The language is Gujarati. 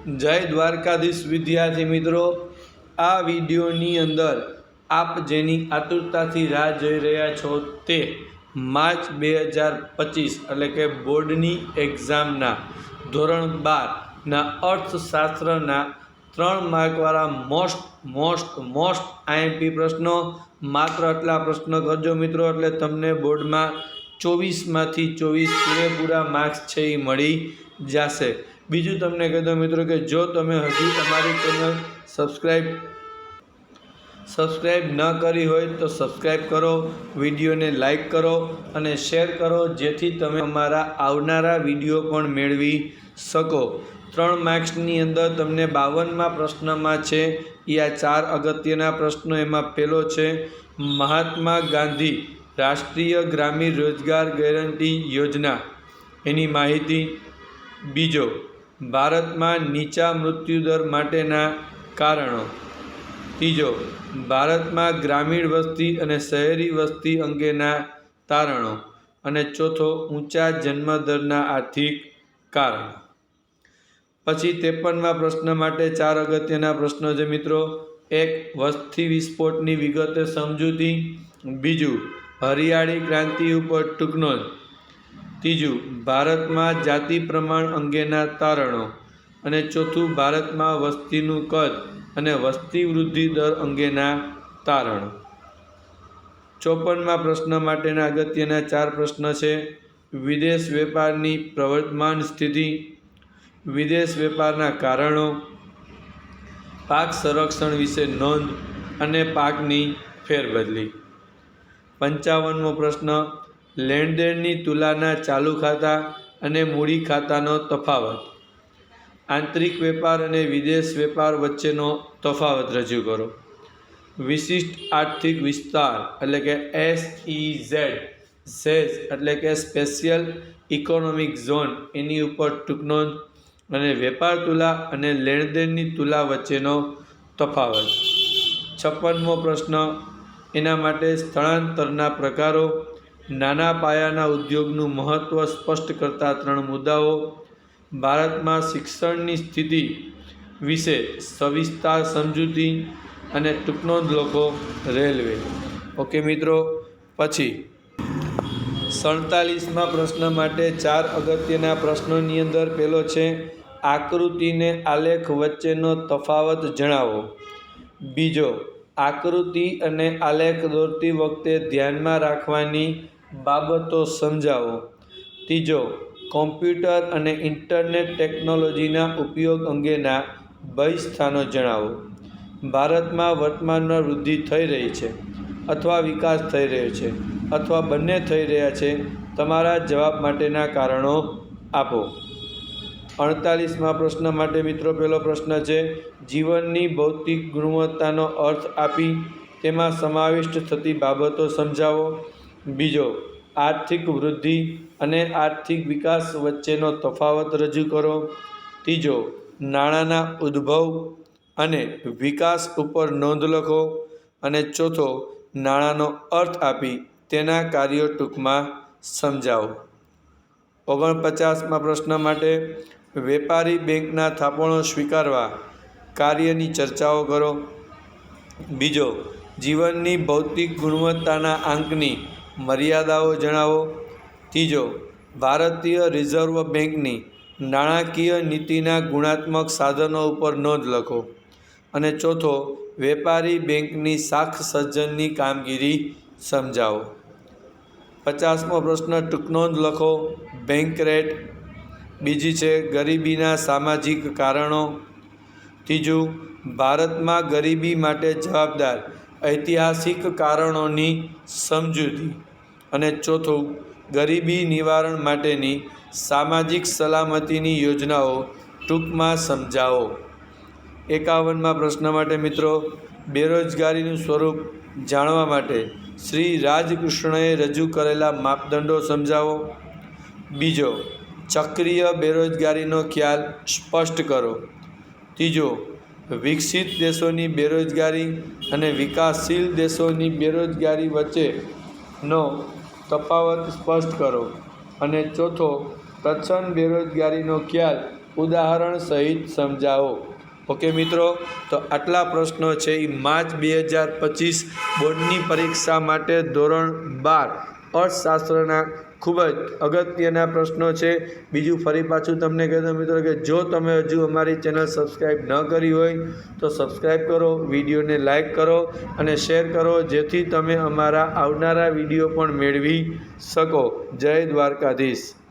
જય દ્વારકાધીશ વિદ્યાર્થી મિત્રો, આ વિડીયોની અંદર આપ જેની આતુરતાથી રાહ જોઈ રહ્યા છો તે માર્ચ 2025 એટલે કે બોર્ડની એક્ઝામના ધોરણ 12ના અર્થશાસ્ત્રના 3 માર્કવાળા મોસ્ટ આઈએમપી પ્રશ્નો, માત્ર આટલા પ્રશ્નો કરજો મિત્રો, એટલે તમને બોર્ડમાં 24માંથી 24 પૂરેપૂરા માર્ક્સ છે એ મળી જશે. બીજું તમને કહી દઉં મિત્રો કે જો તમે હજુ તમારી ચેનલ સબસ્ક્રાઈબ ન કરી હોય તો સબસ્ક્રાઈબ કરો, વિડીયોને લાઈક કરો અને શેર કરો, જેથી તમે અમારા આવનારા વિડીયો પણ મેળવી શકો. 3 માર્ક્સની અંદર તમને 52મા પ્રશ્નમાં છે એ આ 4 અગત્યના પ્રશ્નો. એમાં પહેલો છે મહાત્મા ગાંધી રાષ્ટ્રીય ગ્રામીણ રોજગાર ગેરંટી યોજના, એની માહિતી. બીજો, ભારતમાં નીચા મૃત્યુદર માટેના કારણો. ત્રીજો, ભારતમાં ગ્રામીણ વસ્તી અને શહેરી વસ્તી અંગેના તારણો. અને ચોથો, ઊંચા જન્મદરના આર્થિક કારણો. પછી 53મા પ્રશ્ન માટે 4 અગત્યના પ્રશ્નો છે મિત્રો. 1, વસ્તી વિસ્ફોટની વિગતે સમજૂતી. બીજું, હરિયાળી ક્રાંતિ ઉપર ટૂંક નોંધ. ત્રીજું, ભારતમાં જાતિ પ્રમાણ અંગેના તારણો. અને ચોથું, ભારતમાં વસ્તીનું કદ અને વસ્તી વૃદ્ધિ દર અંગેના તારણો. 54મા પ્રશ્ન માટેના અગત્યના 4 પ્રશ્ન છે. વિદેશ વેપારની પ્રવર્તમાન સ્થિતિ, વિદેશ વેપારના કારણો, પાક સંરક્ષણ વિશે નોંધ અને પાકની ફેરબદલી. 55મો પ્રશ્ન, લેણદેણની તુલના ચાલુ ખાતા અને મૂડી ખાતાનો તફાવત. આંતરિક વેપાર અને વિદેશ વેપાર વચ્ચેનો તફાવત રજૂ કરો. વિશિષ્ટ આર્થિક વિસ્તાર એટલે કે SEZ એટલે કે સ્પેશિયલ ઇકોનોમિક ઝોન, એની ઉપર ટૂંક નોંધ. અને વેપાર તુલા અને લેણદેણની તુલા વચ્ચેનો તફાવત. 56મો પ્રશ્ન, એના માટે સ્થળાંતરના પ્રકારો, નાના પાયાના ઉદ્યોગનું મહત્ત્વ સ્પષ્ટ કરતા 3 મુદ્દાઓ, ભારતમાં શિક્ષણની સ્થિતિ વિશે સવિસ્તાર સમજૂતી અને ટૂંક નોંધ લખો. રેલવે. ઓકે મિત્રો. પછી 47મા પ્રશ્ન માટે 4 અગત્યના પ્રશ્નોની અંદર પહેલો છે આકૃતિને આલેખ વચ્ચેનો તફાવત જણાવો. બીજો, આકૃતિ અને આલેખ દોરતી વખતે ધ્યાનમાં રાખવાની બાબતો સમજાવો. ત્રીજો, કોમ્પ્યુટર અને ઇન્ટરનેટ ટેકનોલોજીના ઉપયોગ અંગેના ભય સ્થાનો જણાવો. ભારતમાં વર્તમાનમાં વૃદ્ધિ થઈ રહી છે અથવા વિકાસ થઈ રહ્યો છે અથવા બંને થઈ રહ્યા છે? તમારા જવાબ માટેના કારણો આપો. 48મા પ્રશ્ન માટે મિત્રો પહેલો પ્રશ્ન છે જીવનની ભૌતિક ગુણવત્તાનો અર્થ આપી તેમાં સમાવિષ્ટ થતી બાબતો સમજાવો. બીજો, આર્થિક વૃદ્ધિ અને આર્થિક વિકાસ વચ્ચેનો તફાવત રજૂ કરો. ત્રીજો, નાણાંના ઉદ્ભવ અને વિકાસ ઉપર નોંધ લખો. અને ચોથો, નાણાંનો અર્થ આપી તેના કાર્યો ટૂંકમાં સમજાવો. 49મા પ્રશ્ન માટે વેપારી બેંકના થાપણો સ્વીકારવા કાર્યની ચર્ચાઓ કરો. બીજો, જીવનની ભૌતિક ગુણવત્તાના આંકની મર્યાદાઓ જણાવો. ત્રીજો, ભારતીય રિઝર્વ બેંકની નાણાકીય નીતિના ગુણાત્મક સાધનો ઉપર નોંધ લખો. અને ચોથો, વેપારી બેંકની શાખ સર્જનની કામગીરી સમજાવો. 50મો પ્રશ્ન ટૂંક નોંધ લખો. Bank rate. બીજી છે ગરીબીના સામાજિક કારણો. ત્રીજું, ભારતમાં ગરીબી માટે જવાબદાર ઐતિહાસિક કારણોની સમજૂતી. અને ચોથું, ગરીબી નિવારણ માટેની સામાજિક સલામતીની યોજનાઓ ટૂંકમાં સમજાવો. 51મા પ્રશ્ન માટે મિત્રો બેરોજગારીનું સ્વરૂપ જાણવા માટે શ્રી રાજકૃષ્ણએ રજૂ કરેલા માપદંડો સમજાવો. બીજો, ચક્રીય બેરોજગારીનો ખ્યાલ સ્પષ્ટ કરો. ત્રીજો, વિકસિત દેશોની બેરોજગારી અને વિકાસશીલ દેશોની બેરોજગારી વચ્ચેનો તફાવત સ્પષ્ટ કરો. અને ચોથો, પ્રચ્છન્ન બેરોજગારીનો ખ્યાલ ઉદાહરણ સહિત સમજાવો. ઓકે મિત્રો, તો આટલા પ્રશ્નો છે એ માર્ચ 2025 બોર્ડની પરીક્ષા માટે ધોરણ 12 અર્થશાસ્ત્રના ખૂબ જ અગત્યના પ્રશ્નો છે. બીજું ફરી પાછું તમને કહી દઉં મિત્રો કે જો તમે હજુ અમારી ચેનલ સબસ્ક્રાઈબ ન કરી હોય તો સબસ્ક્રાઈબ કરો, વિડીયોને લાઈક કરો અને શેર કરો, જેથી તમે અમારા આવનારા વિડીયો પણ મેળવી શકો. જય દ્વારકાધીશ.